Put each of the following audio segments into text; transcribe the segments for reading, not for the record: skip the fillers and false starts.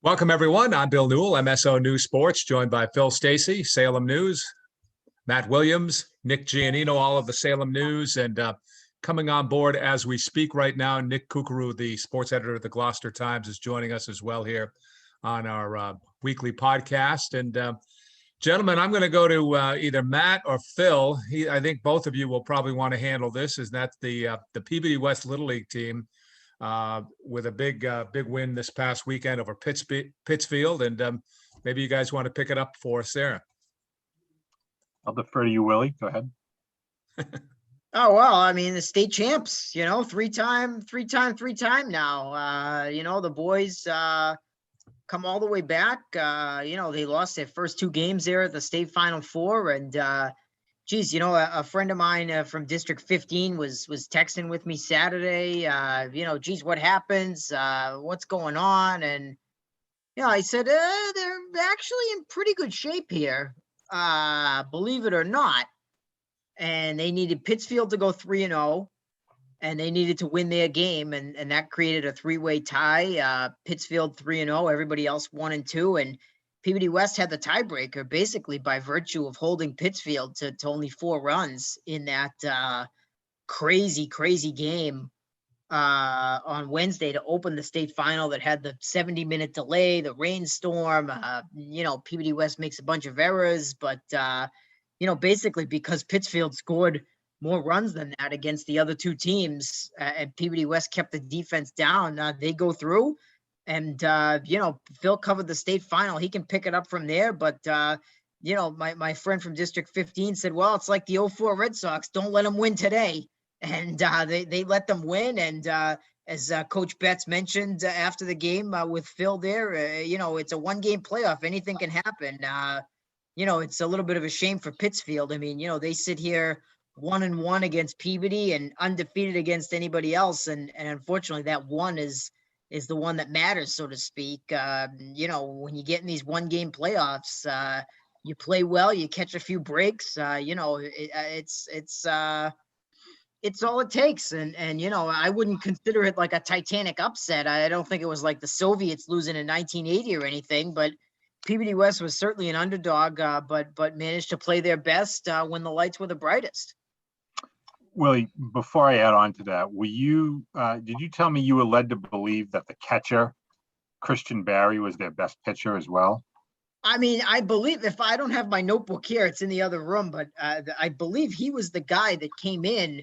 Welcome, everyone. I'm Bill Newell, MSO News Sports, joined by Phil Stacy, Salem News, Matt Williams, Nick Giannino, all of the Salem News, and coming on board as we speak right now, Nick Kukuru, the sports editor of the Gloucester Times, is joining us as well here on our weekly podcast. And gentlemen, I'm going to go to either Matt or Phil. I think both of you will probably want to handle this, as that's the Peabody West Little League team. With a big win this past weekend over Pittsfield. And maybe you guys want to pick it up for us there. I'll defer to you, Willie. Go ahead. Oh, well, I mean, the state champs, three-time now. The boys come all the way back. They lost their first two games there at the state Final Four. And, a friend of mine from District 15 was texting with me Saturday, what happens? What's going on? And, I said, they're actually in pretty good shape here, believe it or not. And they needed Pittsfield to go 3-0, and they needed to win their game. And that created a three-way tie, Pittsfield 3-0, everybody else 1-2. And Peabody West had the tiebreaker basically by virtue of holding Pittsfield to only 4 runs in that crazy game on Wednesday to open the state final that had the 70-minute delay, the rainstorm. Peabody West makes a bunch of errors, but, basically because Pittsfield scored more runs than that against the other two teams and Peabody West kept the defense down, they go through. And, Phil covered the state final. He can pick it up from there. But, my friend from District 15 said, well, it's like the 04 Red Sox. Don't let them win today. And they let them win. And as Coach Betts mentioned after the game with Phil there, it's a one-game playoff. Anything can happen. It's a little bit of a shame for Pittsfield. I mean, they sit here 1-1 against Peabody and undefeated against anybody else. And unfortunately, that one is the one that matters, so to speak. When you get in these one-game playoffs, you play well, you catch a few breaks. It's all it takes. And I wouldn't consider it like a Titanic upset. I don't think it was like the Soviets losing in 1980 or anything. But Peabody West was certainly an underdog, but managed to play their best when the lights were the brightest. Willie, before I add on to that, did you tell me you were led to believe that the catcher, Christian Barry, was their best pitcher as well? I mean, I believe, if I don't have my notebook here, it's in the other room, but I believe he was the guy that came in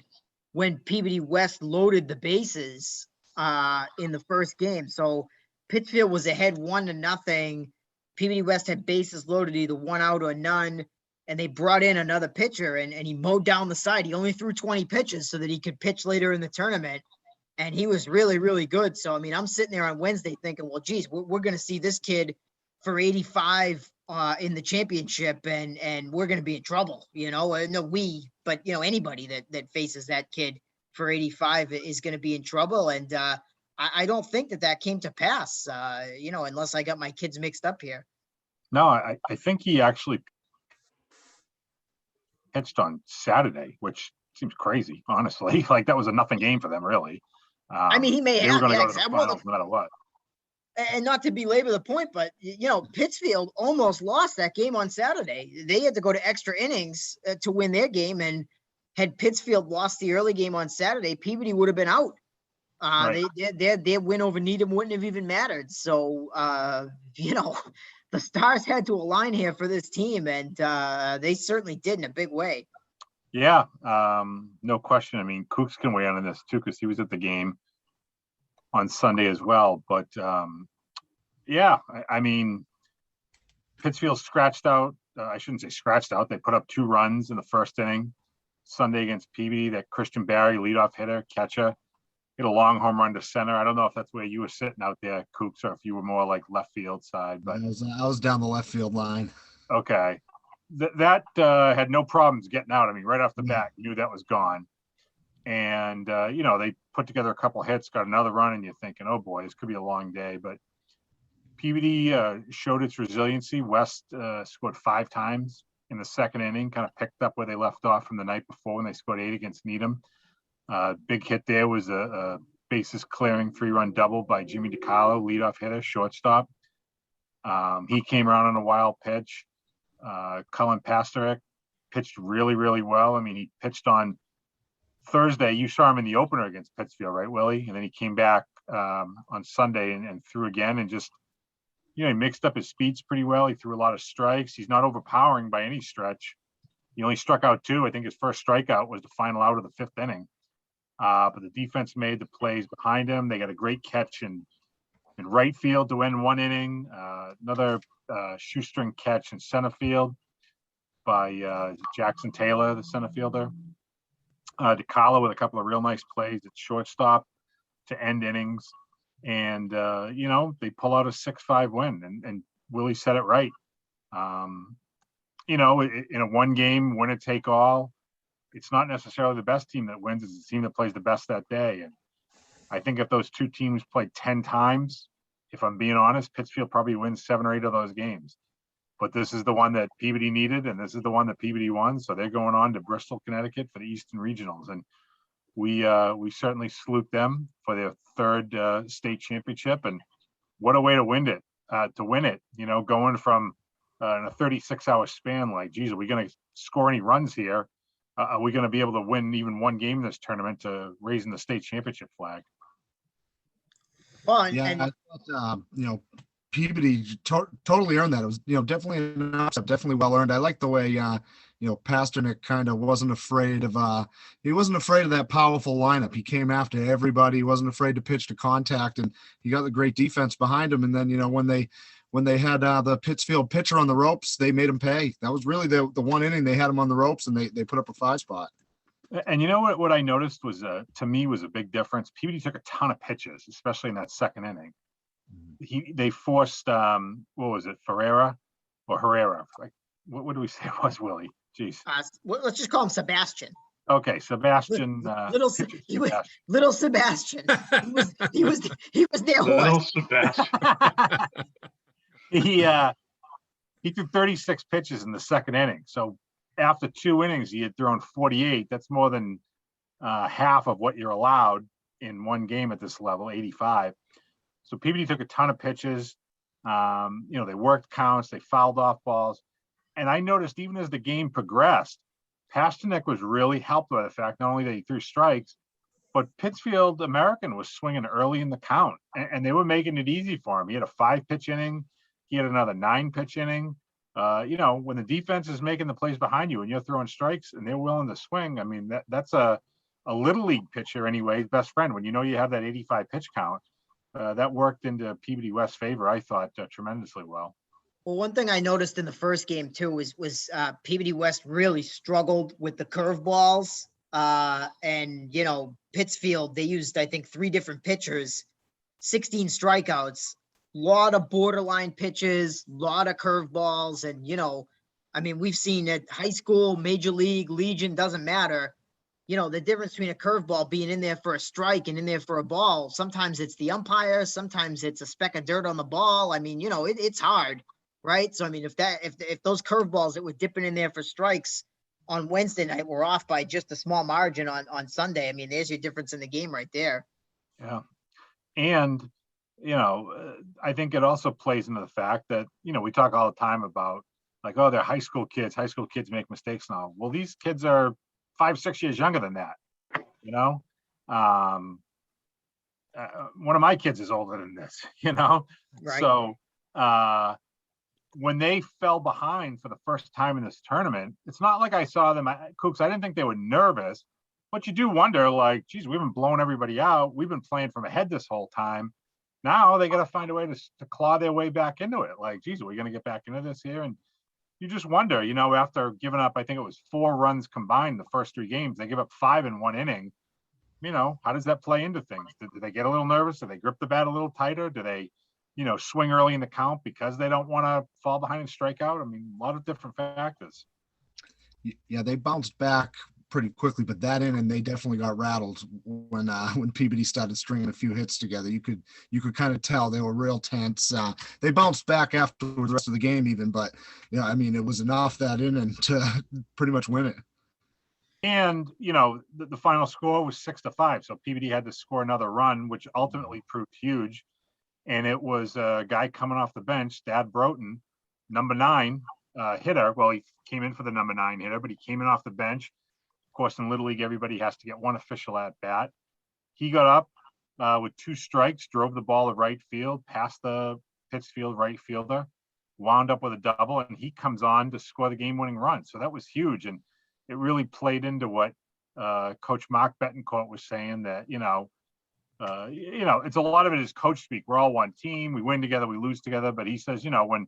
when Peabody West loaded the bases in the first game. So Pittsfield was ahead 1-0. Peabody West had bases loaded, either 1 out or none. And they brought in another pitcher and he mowed down the side. He only threw 20 pitches so that he could pitch later in the tournament. And he was really, really good. So, I mean, I'm sitting there on Wednesday thinking, well, geez, we're going to see this kid for 85 in the championship and we're going to be in trouble, but anybody that faces that kid for 85 is going to be in trouble. And I don't think that came to pass, unless I got my kids mixed up here. No, I think he actually pitched on Saturday, which seems crazy, honestly. Like that was a nothing game for them, really. I mean, he may they have. Were going to go to the finals no matter what. And not to belabor the point, but Pittsfield almost lost that game on Saturday. They had to go to extra innings to win their game, and had Pittsfield lost the early game on Saturday, Peabody would have been out. Right. Their win over Needham wouldn't have even mattered. So, the stars had to align here for this team, and they certainly did in a big way. Yeah, no question. I mean, Kooks can weigh in on this too, because he was at the game on Sunday as well. But I mean, Pittsfield scratched out. I shouldn't say scratched out. They put up 2 runs in the first inning Sunday against Peabody. That Christian Barry, leadoff hitter, catcher, hit a long home run to center. I don't know if that's where you were sitting out there, Kooks, or if you were more like left field side. But I was down the left field line. Okay. That had no problems getting out. I mean, right off the bat, you knew that was gone. And, they put together a couple hits, got another run, and you're thinking, oh, boy, this could be a long day. But Peabody showed its resiliency. West scored 5 times in the second inning, kind of picked up where they left off from the night before when they scored 8 against Needham. Big hit there was a bases clearing 3-run double by Jimmy DiCarlo, leadoff hitter, shortstop. He came around on a wild pitch. Cullen Pasternak pitched really, really well. I mean, he pitched on Thursday. You saw him in the opener against Pittsfield, right, Willie? And then he came back on Sunday and threw again, and just, he mixed up his speeds pretty well. He threw a lot of strikes. He's not overpowering by any stretch. He only struck out 2. I think his first strikeout was the final out of the 5th inning. But the defense made the plays behind him. They got a great catch in right field to end 1 inning. Another shoestring catch in center field by Jackson Taylor, the center fielder. DeCarlo with a couple of real nice plays at shortstop to end innings. And, they pull out a 6-5 win. And Willie said it right. In a 1 game, winner take all, it's not necessarily the best team that wins. It's the team that plays the best that day. And I think if those 2 teams played 10 times, if I'm being honest, Pittsfield probably wins 7 or 8 of those games. But this is the one that Peabody needed, and this is the one that Peabody won. So they're going on to Bristol, Connecticut for the Eastern Regionals. And we certainly salute them for their 3rd state championship. And what a way to win it, going from in a 36-hour span, like, geez, are we going to score any runs here? Are we going to be able to win even 1 game in this tournament to raising the state championship flag? Well, I thought, Peabody totally earned that. It was, definitely an upset, definitely well earned. I like the way, Pasternak kind of wasn't afraid of that powerful lineup. He came after everybody. He wasn't afraid to pitch to contact, and he got the great defense behind him. And then, when they had the Pittsfield pitcher on the ropes, they made him pay. That was really the 1 inning they had him on the ropes, and they put up a 5 spot. And what I noticed was, to me, was a big difference. Peabody took a ton of pitches, especially in that 2nd inning. They forced, what was it, Herrera? Like, what do we say it was, Willie? Jeez. Let's just call him Sebastian. Okay, Sebastian. Little Sebastian. He was their horse. Little Sebastian. He threw 36 pitches in the 2nd inning. So after 2 innings, he had thrown 48. That's more than half of what you're allowed in 1 game at this level, 85. So Peabody took a ton of pitches. They worked counts, they fouled off balls. And I noticed even as the game progressed, Pasternak was really helped by the fact not only that he threw strikes, but Pittsfield American was swinging early in the count, and they were making it easy for him. He had a 5-pitch inning. He had another 9-pitch inning. When the defense is making the plays behind you and you're throwing strikes and they're willing to swing, I mean, that's a little league pitcher anyways, best friend. When you have that 85 pitch count, that worked into Peabody West's favor, I thought, tremendously well. Well, one thing I noticed in the first game too was Peabody West really struggled with the curveballs. And Pittsfield, they used, I think, 3 different pitchers, 16 strikeouts, a lot of borderline pitches, a lot of curveballs. And, we've seen at high school, major league, Legion, doesn't matter. The difference between a curveball being in there for a strike and in there for a ball. Sometimes it's the umpire, sometimes it's a speck of dirt on the ball. It's hard, right? So, if those curveballs that were dipping in there for strikes on Wednesday night were off by just a small margin on Sunday, there's your difference in the game right there. Yeah. And, I think it also plays into the fact that, we talk all the time about like, oh, they're high school kids. High school kids make mistakes now. Well, these kids are 5-6 years younger than that, one of my kids is older than this, Right. So when they fell behind for the first time in this tournament, it's not like I saw them, Kooks, I didn't think they were nervous, but you do wonder, like, geez, we've been blowing everybody out. We've been playing from ahead this whole time. Now they got to find a way to claw their way back into it. Like, geez, are we going to get back into this here? And you just wonder, after giving up, I think it was 4 runs combined the first 3 games, they give up 5 in 1 inning. How does that play into things? Do they get a little nervous? Do they grip the bat a little tighter? Do they, swing early in the count because they don't want to fall behind and strike out? A lot of different factors. Yeah, they bounced back pretty quickly, but that inning they definitely got rattled when Peabody started stringing a few hits together. You could kind of tell they were real tense. They bounced back after the rest of the game even, but it was enough that inning to pretty much win it. And the final score was 6-5, so Peabody had to score another run, which ultimately proved huge. and it was a guy coming off the bench, Dad Broughton, number 9 hitter. Well, he came in for the number 9 hitter, but he came in off the bench. Of course, in Little League, everybody has to get one official at bat. He got up with 2 strikes, drove the ball to right field, past the Pittsfield right fielder, wound up with a double, and he comes on to score the game-winning run. So that was huge, and it really played into what Coach Mark Betancourt was saying, that it's a lot of it is coach speak. We're all one team. We win together, we lose together. But he says, when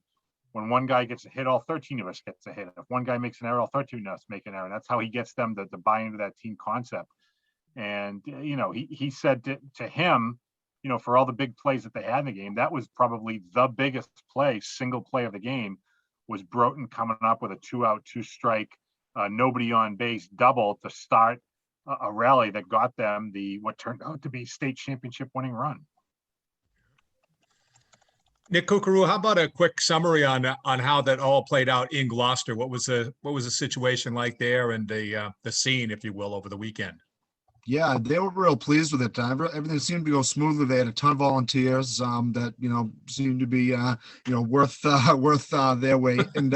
one guy gets a hit, all 13 of us gets a hit. If one guy makes an error, all 13 of us make an error. That's how he gets them to buy into that team concept. And, he said to him, for all the big plays that they had in the game, that was probably the biggest single play of the game, was Broughton coming up with a 2-out, 2-strike, nobody on base double to start a rally that got them what turned out to be state championship winning run. Nick Kukaru, how about a quick summary on how that all played out in Gloucester? What was the situation like there, and the scene, if you will, over the weekend? Yeah, they were real pleased with it. Everything seemed to go smoothly. They had a ton of volunteers that seemed to be worth their weight, and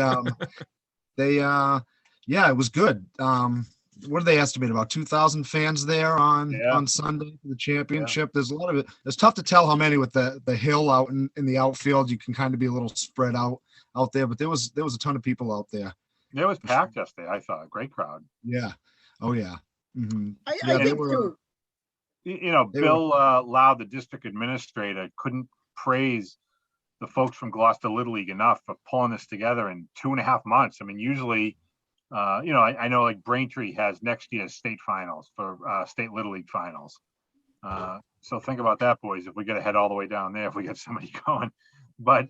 it was good. What do they estimate? About 2,000 fans there on Sunday for the championship. Yeah. There's a lot of it. It's tough to tell how many with the hill out in the outfield. You can kind of be a little spread out there, but there was a ton of people out there. It was packed yesterday. I thought great crowd. Yeah. Oh yeah. Mm-hmm. I think too. Bill Lau, the district administrator, couldn't praise the folks from Gloucester Little League enough for pulling this together in 2.5 months. I mean, usually. I know like Braintree has next year's state finals for state Little League finals. So think about that, boys, if we get to head all the way down there, if we get somebody going. But,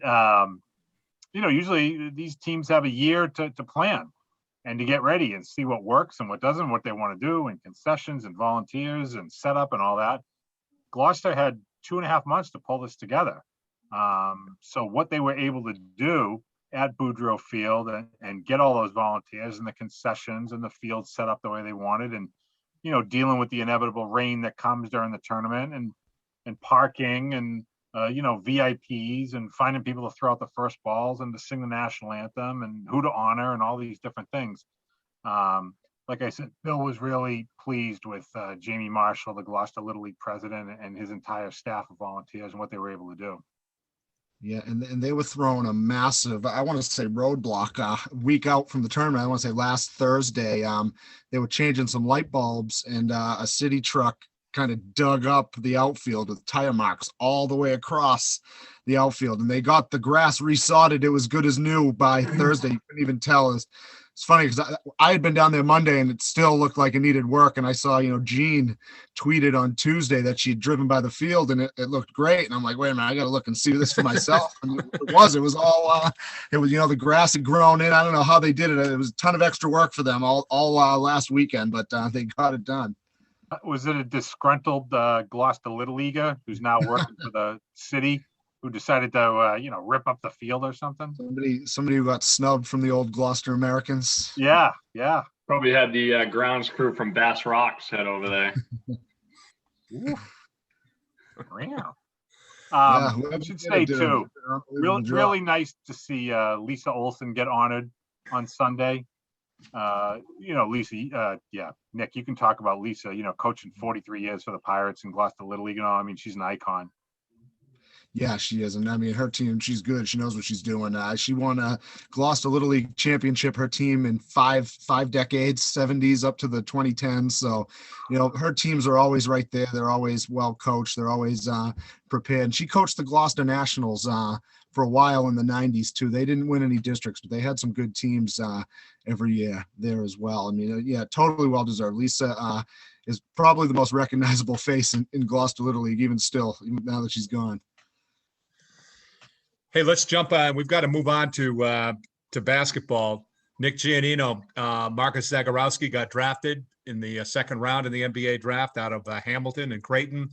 usually these teams have a year to plan and to get ready and see what works and what doesn't, what they want to do, and concessions and volunteers and setup and all that. Gloucester had 2.5 months to pull this together. So what they were able to do at Boudreaux Field and get all those volunteers and the concessions and the field set up the way they wanted, and dealing with the inevitable rain that comes during the tournament, and parking and VIPs, and finding people to throw out the first balls and to sing the national anthem and who to honor and all these different things. Like I said, Bill was really pleased with Jamie Marshall, the Gloucester Little League president, and his entire staff of volunteers and what they were able to do. Yeah, and they were throwing a massive, I want to say, roadblock a week out from the tournament. I want to say last Thursday. They were changing some light bulbs, and a city truck kind of dug up the outfield with tire marks all the way across the outfield, and they got the grass resodded. It was good as new by Thursday. You couldn't even tell. It's funny because I had been down there Monday and it still looked like it needed work. And I saw, Jean tweeted on Tuesday that she'd driven by the field and it looked great. And I'm like, wait a minute, I got to look and see this for myself. And it was all, the grass had grown in. I don't know how they did it. It was a ton of extra work for them all last weekend, but they got it done. Was it a disgruntled Gloucester Little Leaguer who's now working for the city, who decided to, rip up the field or something? Somebody who got snubbed from the old Gloucester Americans. Yeah. Probably had the grounds crew from Bass Rocks head over there. Yeah. I should say too, really nice to see Lisa Olson get honored on Sunday. Lisa, Nick, you can talk about Lisa, coaching 43 years for the Pirates and Gloucester Little League. She's an icon. Yeah, she is. And her team, she's good. She knows what she's doing. She won a Gloucester Little League championship, her team, in five decades, 70s up to the 2010s. So, her teams are always right there. They're always well coached. They're always prepared. And she coached the Gloucester Nationals for a while in the 90s too. They didn't win any districts, but they had some good teams every year there as well. Totally well deserved. Lisa is probably the most recognizable face in Gloucester Little League, even now that she's gone. Hey, let's jump on. We've got to move on to basketball. Nick Giannino, Marcus Zagorowski got drafted in the second round in the NBA draft out of Hamilton and Creighton.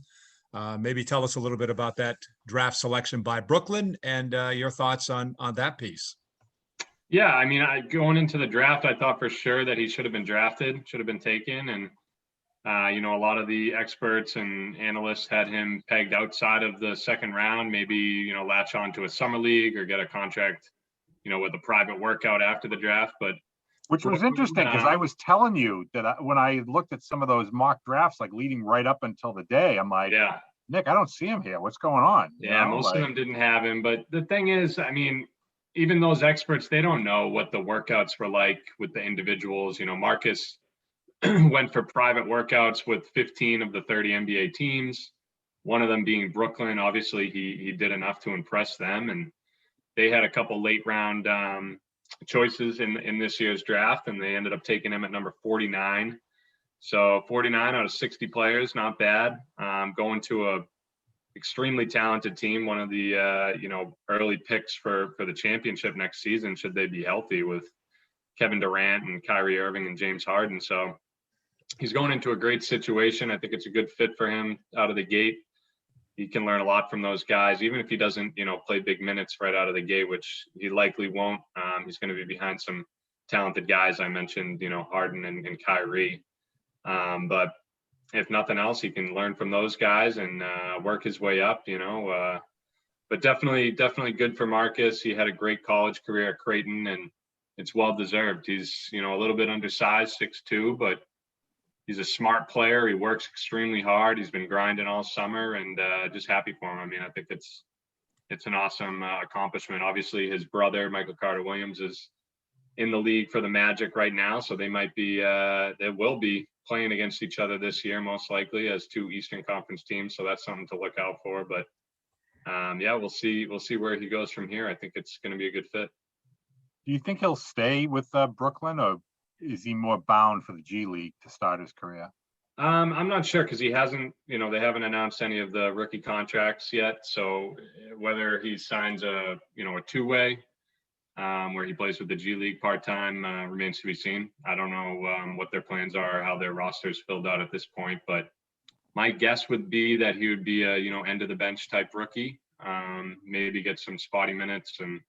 Maybe tell us a little bit about that draft selection by Brooklyn and your thoughts on that piece. Yeah, going into the draft, I thought for sure that he should have been drafted, should have been taken. And, A lot of the experts and analysts had him pegged outside of the second round, maybe, latch on to a summer league or get a contract, with a private workout after the draft. But which was interesting because I was telling you that when I looked at some of those mock drafts, like leading right up until the day, I'm like, yeah, Nick, I don't see him here. What's going on? Yeah, most of them didn't have him. But the thing is, I mean, even those experts, they don't know what the workouts were like with the individuals. Marcus went for private workouts with 15 of the 30 NBA teams, one of them being Brooklyn. Obviously, he did enough to impress them, and they had a couple late round choices in this year's draft, and they ended up taking him at number 49. So 49 out of 60 players, not bad. Going to a extremely talented team, one of the early picks for the championship next season, should they be healthy, with Kevin Durant and Kyrie Irving and James Harden. So he's going into a great situation. I think it's a good fit for him out of the gate. He can learn a lot from those guys, even if he doesn't, play big minutes right out of the gate, which he likely won't. He's going to be behind some talented guys. I mentioned, Harden and Kyrie. But if nothing else, he can learn from those guys and work his way up, but definitely good for Marcus. He had a great college career at Creighton, and it's well-deserved. He's, a little bit undersized, 6'2", but he's a smart player. He works extremely hard. He's been grinding all summer, and just happy for him. I mean, I think it's an awesome accomplishment. Obviously, his brother, Michael Carter-Williams, is in the league for the Magic right now, so they will be playing against each other this year, most likely, as two Eastern Conference teams. So that's something to look out for. But we'll see where he goes from here. I think it's going to be a good fit. Do you think he'll stay with Brooklyn, or is he more bound for the G League to start his career? I'm not sure, because he hasn't, they haven't announced any of the rookie contracts yet. So whether he signs a two-way, where he plays with the G League part-time, remains to be seen. I don't know what their plans are, how their roster's filled out at this point, but my guess would be that he would be a, end of the bench type rookie, maybe get some spotty minutes. And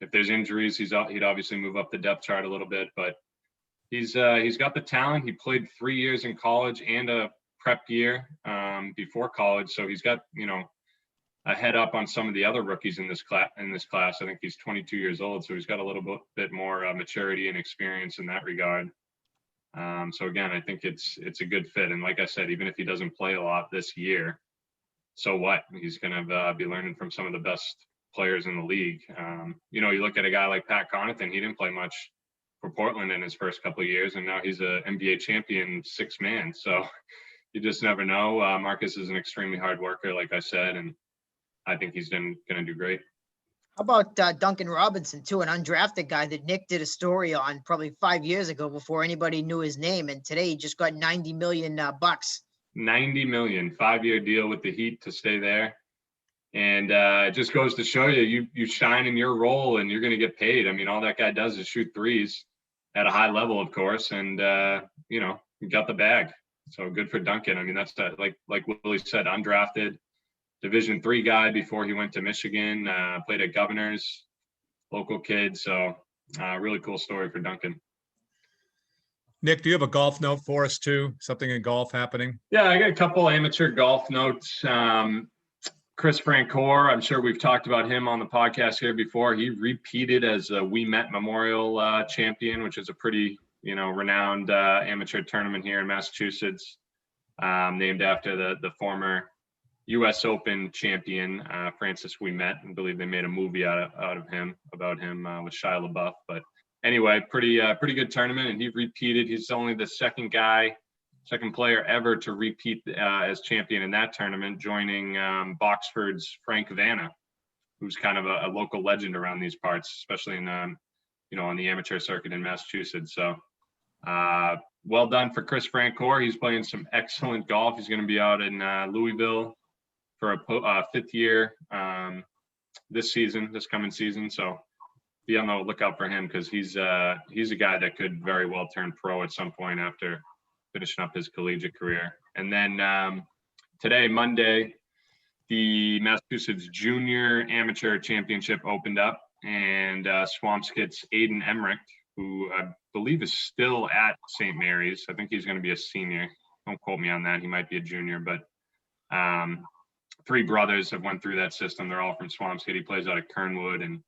if there's injuries, he'd obviously move up the depth chart a little bit, but he's got the talent. He played 3 years in college and a prep year before college. So he's got, a head up on some of the other rookies in this class. I think he's 22 years old, so he's got a little bit more maturity and experience in that regard. So again, I think it's a good fit. And like I said, even if he doesn't play a lot this year, so what? He's going to be learning from some of the best players in the league. You look at a guy like Pat Connaughton. He didn't play much for Portland in his first couple of years, and now he's a NBA champion 6-man. So you just never know. Marcus is an extremely hard worker, like I said, and I think he's going to do great. How about Duncan Robinson, too, an undrafted guy that Nick did a story on probably 5 years ago before anybody knew his name, and today he just got $90 million bucks. $90 million, 5-year deal with the Heat to stay there, and it just goes to show you shine in your role and you're going to get paid. I mean, all that guy does is shoot threes at a high level, of course, and he got the bag. So good for Duncan. I mean, that's like Willie said, undrafted. Division III guy before he went to Michigan, played at Governors, local kid. So really cool story for Duncan. Nick, do you have a golf note for us too? Something in golf happening? Yeah, I got a couple amateur golf notes. Chris Franco, I'm sure we've talked about him on the podcast here before. He repeated as a We Met Memorial champion, which is a pretty, renowned amateur tournament here in Massachusetts, named after the former U.S. Open champion, Francis Ouimet. I believe they made a movie out of him, about him with Shia LaBeouf. But anyway, pretty good tournament, and he repeated. He's only the second player ever to repeat as champion in that tournament, joining Boxford's Frank Vanna, who's kind of a local legend around these parts, especially in on the amateur circuit in Massachusetts. So well done for Chris Franco. He's playing some excellent golf. He's going to be out in Louisville for a fifth year this coming season. So be on the lookout for him, because he's a guy that could very well turn pro at some point after finishing up his collegiate career. And then today, Monday, the Massachusetts Junior Amateur Championship opened up, and Swampscott's Aiden Emmerich, who I believe is still at St. Mary's. I think he's going to be a senior. Don't quote me on that. He might be a junior, but 3 brothers have went through that system. They're all from Swampscott. He plays out of Kernwood, and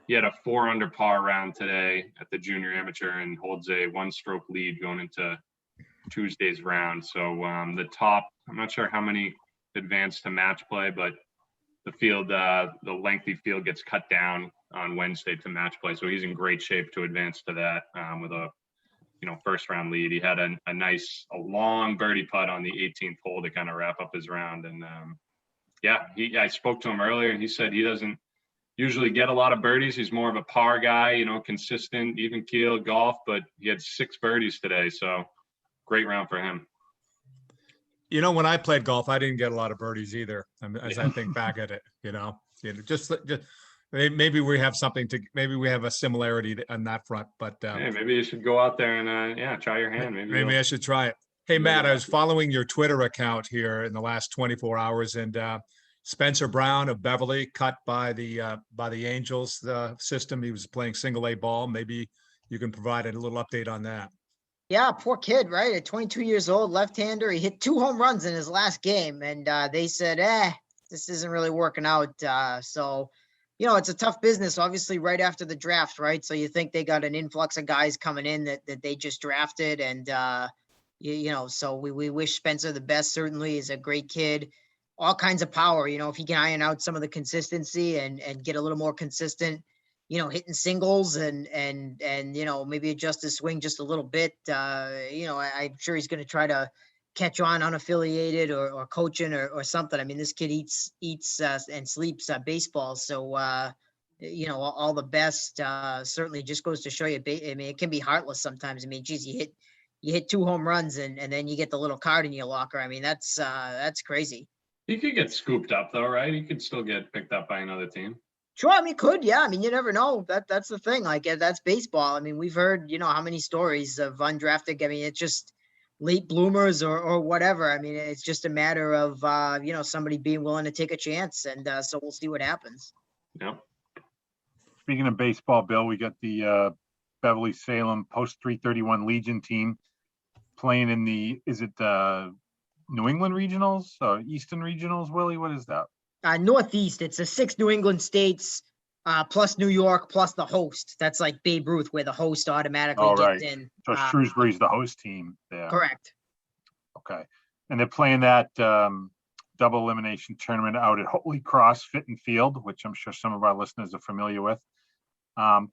he had a 4 under par round today at the junior amateur and holds a 1-stroke lead going into Tuesday's round. So the top, I'm not sure how many advance to match play, but the field, the lengthy field gets cut down on Wednesday to match play. So he's in great shape to advance to that with a, first round lead. He had a long birdie putt on the 18th hole to kind of wrap up his round. And I spoke to him earlier and he said he doesn't usually get a lot of birdies. He's more of a par guy, consistent, even keel golf, but he had 6 birdies today. So great round for him. When I played golf, I didn't get a lot of birdies either. As I think back at it, just maybe we have maybe we have a similarity on that front, but hey, maybe you should go out there and try your hand. Maybe I should try it. Hey, Matt, I was following your Twitter account here in the last 24 hours, and Spencer Brown of Beverly cut by the Angels system. He was playing single A ball. Maybe you can provide a little update on that. Yeah, poor kid, right? At 22 years old, left-hander. He hit 2 home runs in his last game, and they said, this isn't really working out. So, it's a tough business, obviously, right after the draft, right? So you think they got an influx of guys coming in that they just drafted, and, so we wish Spencer the best. Certainly, he's a great kid, all kinds of power. If he can iron out some of the consistency and get a little more consistent, hitting singles and maybe adjust his swing just a little bit. I'm sure he's going to try to catch on unaffiliated or coaching or something. I mean, this kid eats and sleeps baseball. So, all the best. Certainly just goes to show you. I mean, it can be heartless sometimes. I mean, geez, you hit 2 home runs and then you get the little card in your locker. I mean, that's crazy. He could get scooped up though, right? He could still get picked up by another team. Sure, I mean, could, yeah. I mean, you never know. That's the thing. Like, that's baseball. I mean, we've heard, how many stories of undrafted. I mean, it's just late bloomers or whatever. I mean, it's just a matter of, somebody being willing to take a chance. And so we'll see what happens. Yep. Speaking of baseball, Bill, we got the Beverly Salem post 331 Legion team playing in is it New England regionals, Eastern regionals, Willie? What is that? Northeast. It's the 6 New England states plus New York plus the host. That's like Babe Ruth, where the host automatically gets in. So Shrewsbury's the host team there. Correct. Okay. And they're playing that double elimination tournament out at Holy Cross Fit and Field, which I'm sure some of our listeners are familiar with.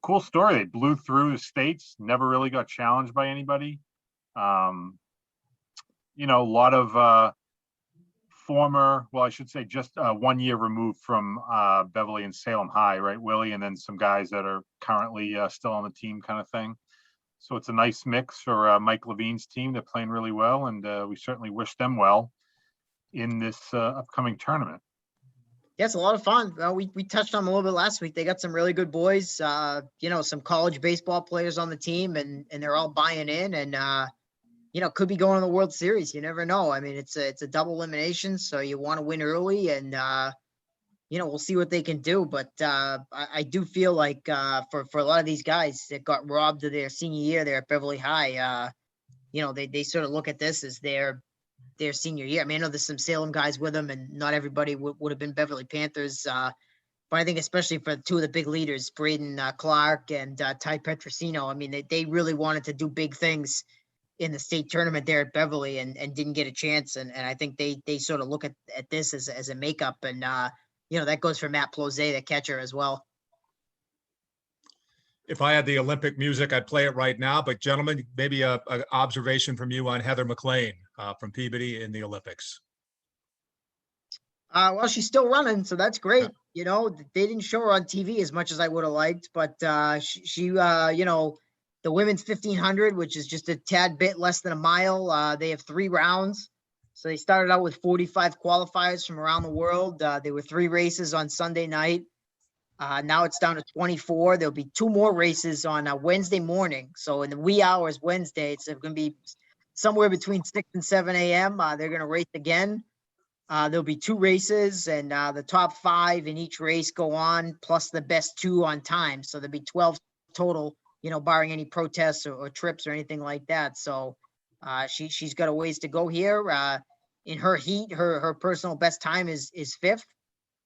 Cool story. They blew through the states, never really got challenged by anybody. A lot of I should say just 1 year removed from Beverly and Salem High, right, Willie? And then some guys that are currently still on the team kind of thing. So it's a nice mix for Mike Levine's team. They're playing really well, and we certainly wish them well in this upcoming tournament. Yeah, it's a lot of fun. We touched on them a little bit last week. They got some really good boys, some college baseball players on the team, and they're all buying in and, could be going to the World Series. You never know. I mean, it's a double elimination, so you want to win early, and we'll see what they can do. But I do feel like for a lot of these guys that got robbed of their senior year there at Beverly High, they sort of look at this as their senior year. I mean, I know there's some Salem guys with them, and not everybody would have been Beverly Panthers. But I think especially for 2 of the big leaders, Braden Clark and Ty Petrosino, I mean, they really wanted to do big things in the state tournament there at Beverly and didn't get a chance. And I think they sort of look at this as a makeup. And, that goes for Matt Plose, the catcher, as well. If I had the Olympic music, I'd play it right now. But gentlemen, maybe a observation from you on Heather Mclean from Peabody in the Olympics. Well, she's still running, so that's great. They didn't show her on TV as much as I would have liked, but she the women's 1500, which is just a tad bit less than a mile. They have 3 rounds. So they started out with 45 qualifiers from around the world. There were 3 races on Sunday night. Now it's down to 24. There'll be 2 more races on Wednesday morning. So in the wee hours Wednesday, it's going to be somewhere between 6 and 7 a.m. They're going to race again. There'll be 2 races, and the top 5 in each race go on, plus the best 2 on time. So there'll be 12 total, barring any protests or trips or anything like that. So She's got a ways to go here. In her heat, her personal best time is fifth.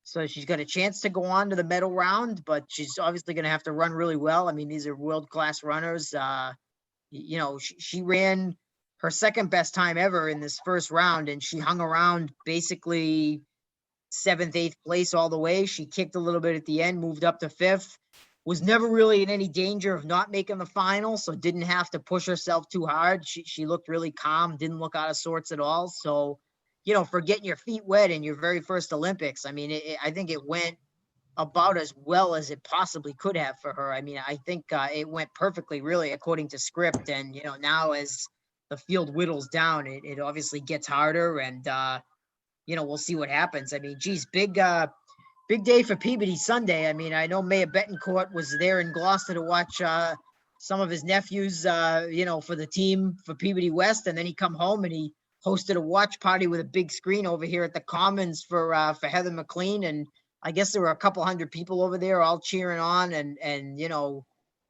So she's got a chance to go on to the medal round, but she's obviously going to have to run really well. I mean, these are world-class runners. She ran her second best time ever in this first round, and she hung around basically 7th, 8th place all the way. She kicked a little bit at the end, moved up to 5th, was never really in any danger of not making the final, so didn't have to push herself too hard. She looked really calm, didn't look out of sorts at all. So, for getting your feet wet in your very first Olympics, I mean, I think it went about as well as it possibly could have for her. I mean, I think it went perfectly, really, according to script. And, now as the field whittles down, it obviously gets harder, and, we'll see what happens. I mean, geez, big day for Peabody Sunday. I mean, I know Mayor Betancourt was there in Gloucester to watch some of his nephews, for the team for Peabody West. And then he come home and he hosted a watch party with a big screen over here at the Commons for Heather Mclean. And I guess there were a couple hundred people over there all cheering on and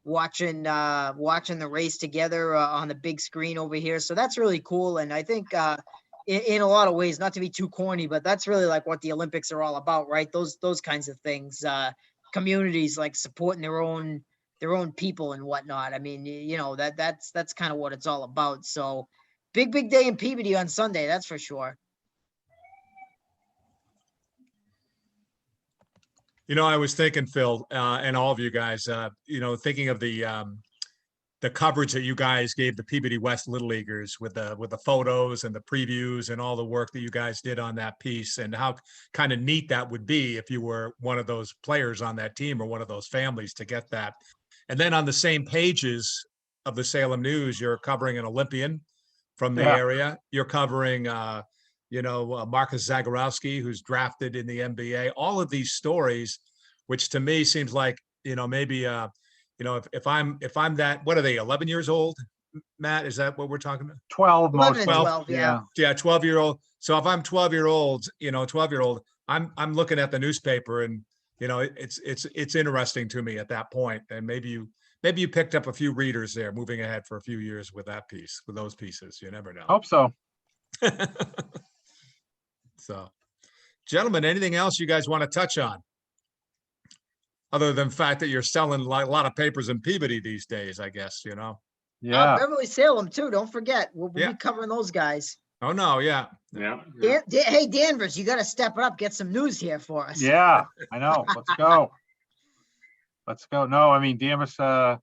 watching the race together on the big screen over here. So that's really cool. And I think in a lot of ways, not to be too corny, but that's really like what the Olympics are all about, right? Those kinds of things, communities like supporting their own people and whatnot. I mean, that's kind of what it's all about. So big day in Peabody on Sunday. That's for sure. I was thinking, Phil, and all of you guys, thinking of the coverage that you guys gave the Peabody West Little Leaguers with the photos and the previews and all the work that you guys did on that piece, and how kind of neat that would be if you were one of those players on that team or one of those families to get that. And then on the same pages of the Salem News, you're covering an Olympian from the area. You're covering, Marcus Zagorowski, who's drafted in the NBA. All of these stories, which to me seems like, maybe if I'm that, what are they, 11 years old, Matt? Is that what we're talking about? 12, most 12, yeah. Yeah, 12-year-old. So if I'm 12-year-old, I'm looking at the newspaper and, it's interesting to me at that point. And maybe you picked up a few readers there moving ahead for a few years with those pieces. You never know. Hope so. So, gentlemen, anything else you guys want to touch on? Other than the fact that you're selling a lot of papers in Peabody these days, I guess, Yeah. Beverly, Salem too. Don't forget, we'll be covering those guys. Oh no, yeah. Hey, Danvers, you got to step it up, get some news here for us. Yeah, I know. Let's go. No, I mean, Danvers got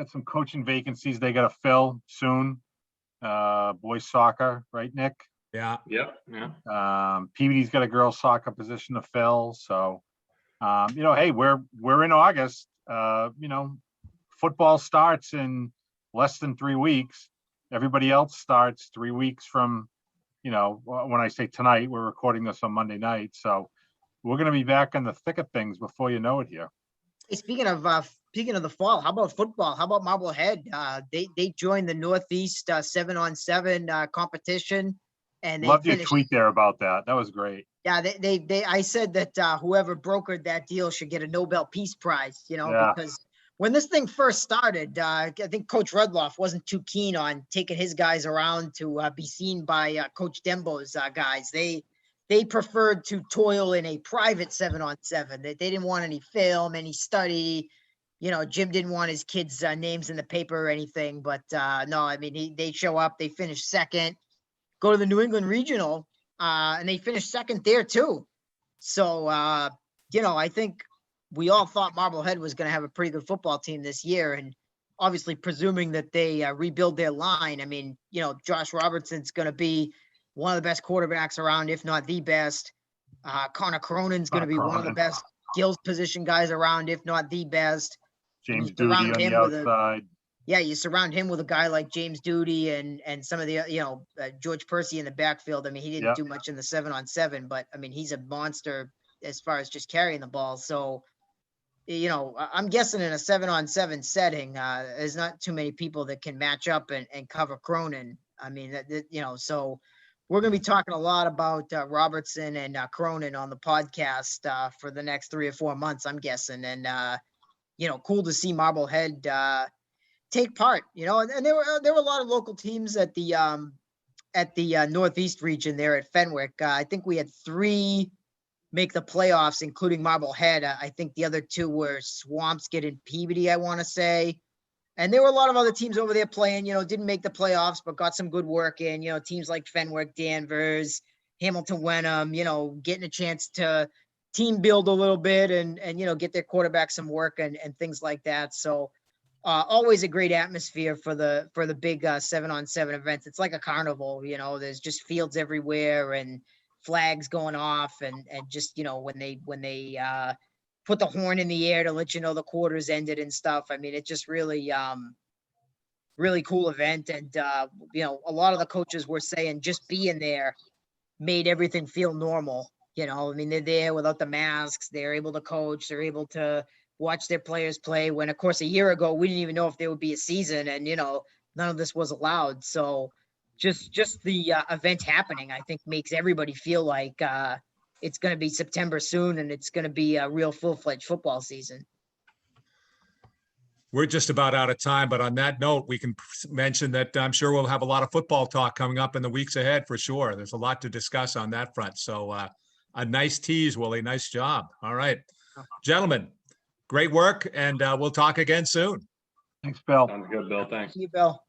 some coaching vacancies they got to fill soon. Boys soccer, right, Nick? Yeah. Peabody's got a girls soccer position to fill. So, hey, we're in August. Football starts in less than 3 weeks. Everybody else starts 3 weeks from, when I say tonight, we're recording this on Monday night. So we're going to be back in the thick of things before you know it here. Hey, speaking of the fall, how about football? How about Marblehead? They joined the Northeast 7-on-7 competition, and Loved your tweet there about that. That was great. Yeah, I said that whoever brokered that deal should get a Nobel Peace Prize. Because when this thing first started, I think Coach Rudloff wasn't too keen on taking his guys around to be seen by Coach Dembo's guys. They preferred to toil in a private 7-on-7. They didn't want any film, any study. Jim didn't want his kids' names in the paper or anything. But no, I mean, they show up, they finish second, go to the New England Regional, and they finished second there too. So, I think we all thought Marblehead was going to have a pretty good football team this year. And obviously presuming that they rebuild their line. I mean, Josh Robertson's going to be one of the best quarterbacks around, if not the best. Connor Cronin's going to be one of the best skills position guys around, if not the best. James Duty on the outside. You surround him with a guy like James Duty and some of the, George Percy in the backfield. I mean, he didn't do much in the 7-on-7, but I mean, he's a monster as far as just carrying the ball. So, I'm guessing in a 7-on-7 setting, there's not too many people that can match up and cover Cronin. I mean, so we're going to be talking a lot about Robertson and Cronin on the podcast for the next 3 or 4 months, I'm guessing. And, cool to see Marblehead take part, and there were a lot of local teams at the Northeast region there at Fenwick. I think we had 3 make the playoffs, including Marblehead. I think the other 2 were Swampscott and Peabody, I want to say. And there were a lot of other teams over there playing, didn't make the playoffs, but got some good work in, teams like Fenwick, Danvers, Hamilton Wenham, getting a chance to team build a little bit and get their quarterback some work and things like that. So always a great atmosphere for the big 7-on-7 events. It's like a carnival, there's just fields everywhere and flags going off and just, when they put the horn in the air to let the quarters ended and stuff. I mean, it's just really, really cool event. And, a lot of the coaches were saying just being there made everything feel normal. I mean, they're there without the masks. They're able to coach. They're able to watch their players play when, of course, a year ago, we didn't even know if there would be a season and, none of this was allowed. So just the event happening, I think makes everybody feel like it's going to be September soon and it's going to be a real full-fledged football season. We're just about out of time, but on that note, we can mention that I'm sure we'll have a lot of football talk coming up in the weeks ahead for sure. There's a lot to discuss on that front. So a nice tease, Willie. Nice job. All right, gentlemen, great work. And we'll talk again soon. Thanks, Bill. Sounds good, Bill. Thanks. Thank you, Bill.